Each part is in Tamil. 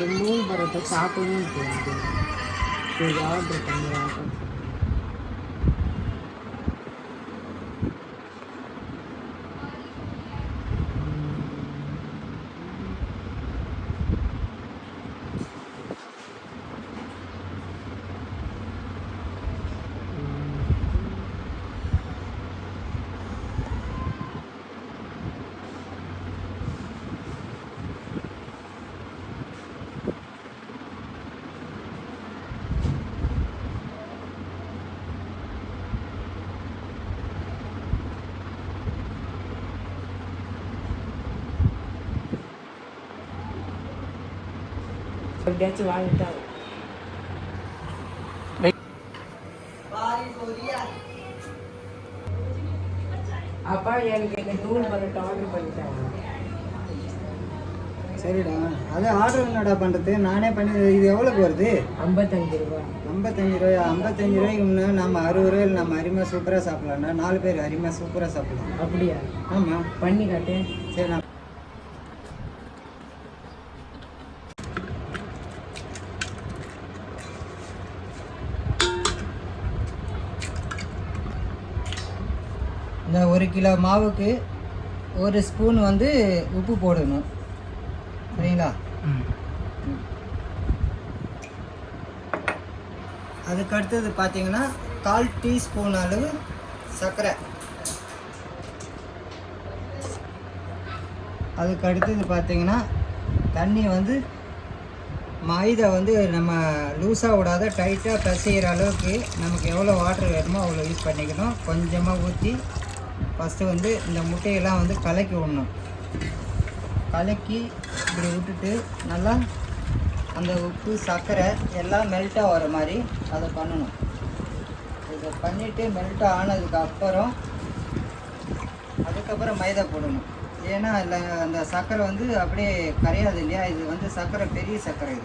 அந்த நூல் பரோட்டா சாப்பிடவும் தோணுது. சரி ஆர்டர் பண்ணுறாங்க. எப்படியாச்சும் வாங்கிட்டா அப்பா எனக்கு நூல் பரோட்டா ஆர்டர் பண்ணிட்டாங்க. சரிடா, அது ஆர்டர் என்னடா பண்ணுறது? நானே பண்ணி. இது எவ்வளோக்கு வருது? 55 ரூபா. 55 ரூபாயா? 55 ரூபாய்க்கு முன்னே நம்ம 60 ரூபாயில் நம்ம அருமையாக சூப்பராக சாப்பிட்லாம்டா. 4 பேர் அருமையாக சூப்பராக சாப்பிட்லாம். அப்படியா? ஆமாம், பண்ணி காட்டேன். சரி. நான் இந்த 1 கிலோ மாவுக்கு 1 ஸ்பூன் வந்து உப்பு போடணும். சரிங்களா? அதுக்கு அடுத்தது பார்த்தீங்கன்னா 1/4 டீஸ்பூன் அளவு சர்க்கரை. அதுக்கு அடுத்தது பார்த்தீங்கன்னா தண்ணி வந்து மைதா வந்து நம்ம லூஸாக விடாத டைட்டாக பிசைகிற அளவுக்கு நமக்கு எவ்வளோ வாட்டர் வேணுமோ அவ்வளோ யூஸ் பண்ணிக்கணும். கொஞ்சமாக ஊற்றி ஃபஸ்ட்டு வந்து இந்த முட்டையெல்லாம் வந்து கலக்கி விடணும். கலக்கி இப்படி விட்டுட்டு நல்லா அந்த உப்பு சர்க்கரை எல்லாம் மெல்ட்டாக வர மாதிரி அதை பண்ணணும். இதை பண்ணிவிட்டு மெல்ட்டாக ஆனதுக்கப்புறம் அதுக்கப்புறம் மைதா போடணும். ஏன்னா இல்லை அந்த சர்க்கரை வந்து அப்படியே கரையாது இல்லையா? இது வந்து சர்க்கரை பெரிய சர்க்கரை.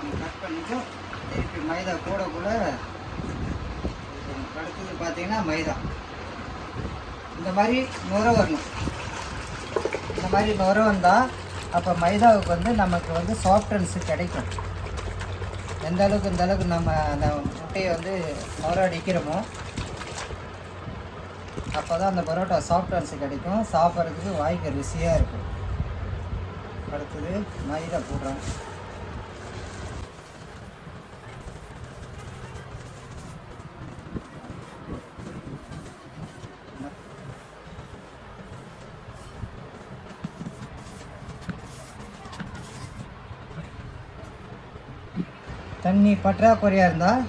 இது கட் பண்ணிவிட்டு திருப்பி மைதா கூட அடுத்தது பார்த்தீங்கன்னா மைதா இந்த மாதிரி நுர வரணும். இந்த மாதிரி நுர வந்தால் அப்போ மைதாவுக்கு வந்து நமக்கு வந்து சாஃப்ட்னஸ் கிடைக்கும். எந்த அளவுக்கு இந்த அளவுக்கு நம்ம அந்த முட்டையை வந்து நுர அடிக்கிறோமோ அப்போ தான் அந்த பரோட்டா சாஃப்ட்னஸ் கிடைக்கும். சாப்பிட்றதுக்கு வாய்க்கு ருசியாக இருக்கும். அடுத்தது மைதா போடுறோம். தண்ணி பற்றாக்குறையாக இருந்தால்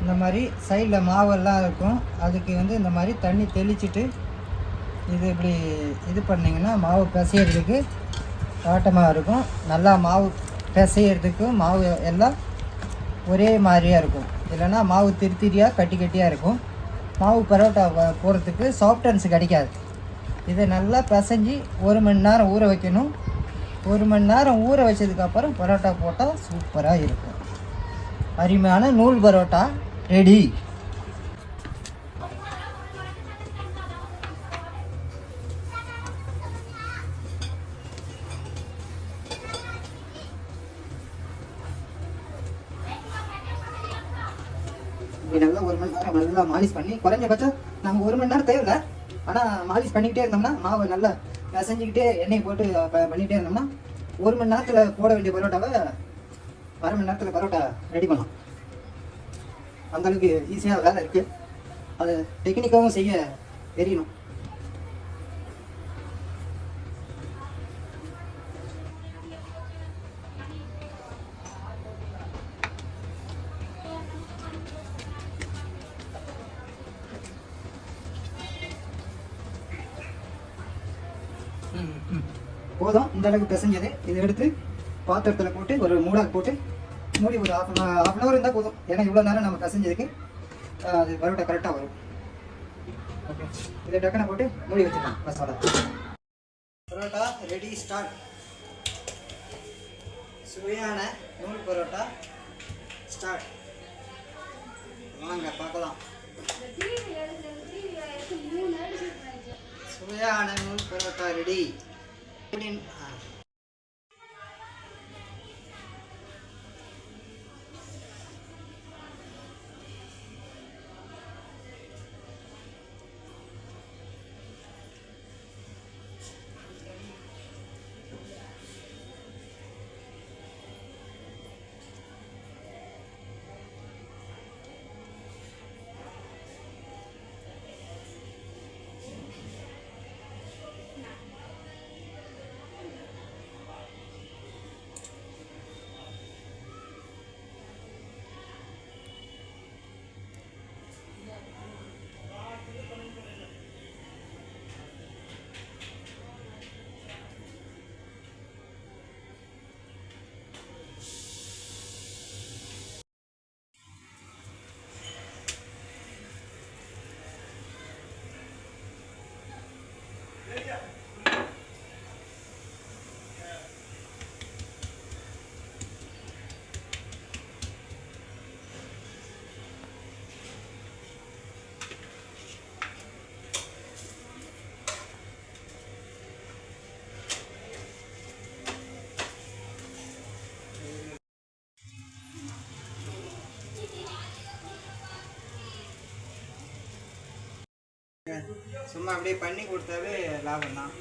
இந்த மாதிரி சைடில் மாவெல்லாம் இருக்கும், அதுக்கு வந்து இந்த மாதிரி தண்ணி தெளிச்சுட்டு இது இப்படி இது பண்ணிங்கன்னா மாவு பிசையிறதுக்கு ஆட்டமாக இருக்கும். நல்லா மாவு பிசையிறதுக்கும் மாவு எல்லாம் ஒரே மாதிரியாக இருக்கும். இல்லைன்னா மாவு திரியாக கட்டியாக இருக்கும். மாவு பரோட்டா போடுறதுக்கு சாஃப்ட்னஸ் கிடைக்காது. இதை நல்லா பிசைஞ்சு 1 மணி நேரம் ஊற வைக்கணும். 1 மணி நேரம் ஊற வச்சதுக்கப்புறம் பரோட்டா போட்டால் சூப்பராக இருக்கும். அருமையான நூல் பரோட்டா ரெடி. நல்லா 1 மணி நேரம் நல்லா மாலிஷ் பண்ணி, குறைஞ்சபட்சம் நம்ம 1 மணி நேரம் தேவையில்லை, ஆனால் மாலிஷ் பண்ணிக்கிட்டே இருந்தோம்னா மாவை நல்லா பிசைஞ்சிக்கிட்டே எண்ணெய் போட்டு பண்ணிக்கிட்டே இருந்தோம்னா 1 மணி நேரத்தில் போட வேண்டிய பரோட்டாவை 1/2 மணி நேரத்தில் பரோட்டா ரெடி பண்ணலாம். அந்தளவுக்கு ஈஸியாக வேலை இருக்குது. அதை டெக்னிக்காகவும் செய்ய தெரியணும். போதும் இந்த அளவுக்கு பிசைஞ்சது. இதை எடுத்து பாத்திரத்தில் போட்டு ஒரு மூடாக்கு போட்டு மூடி ஒரு half an hour இருந்தால் போதும். ஏன்னா இவ்வளோ நேரம் நம்ம பிசைஞ்சதுக்கு அது பரோட்டா கரெக்டாக வரும். ஓகே, இதை டக்குன்னு போட்டு மூடி வச்சுக்கலாம். மசாலா பரோட்டா ரெடி. ஸ்டார்ட். சுவையான நூல் பரோட்டா ஸ்டார்ட். வாங்க பார்க்கலாம். சுவையான நூல் பரோட்டா ரெடி. சும்மா அப்படியே பண்ணி கொடுத்தாவே லாபம் தான்.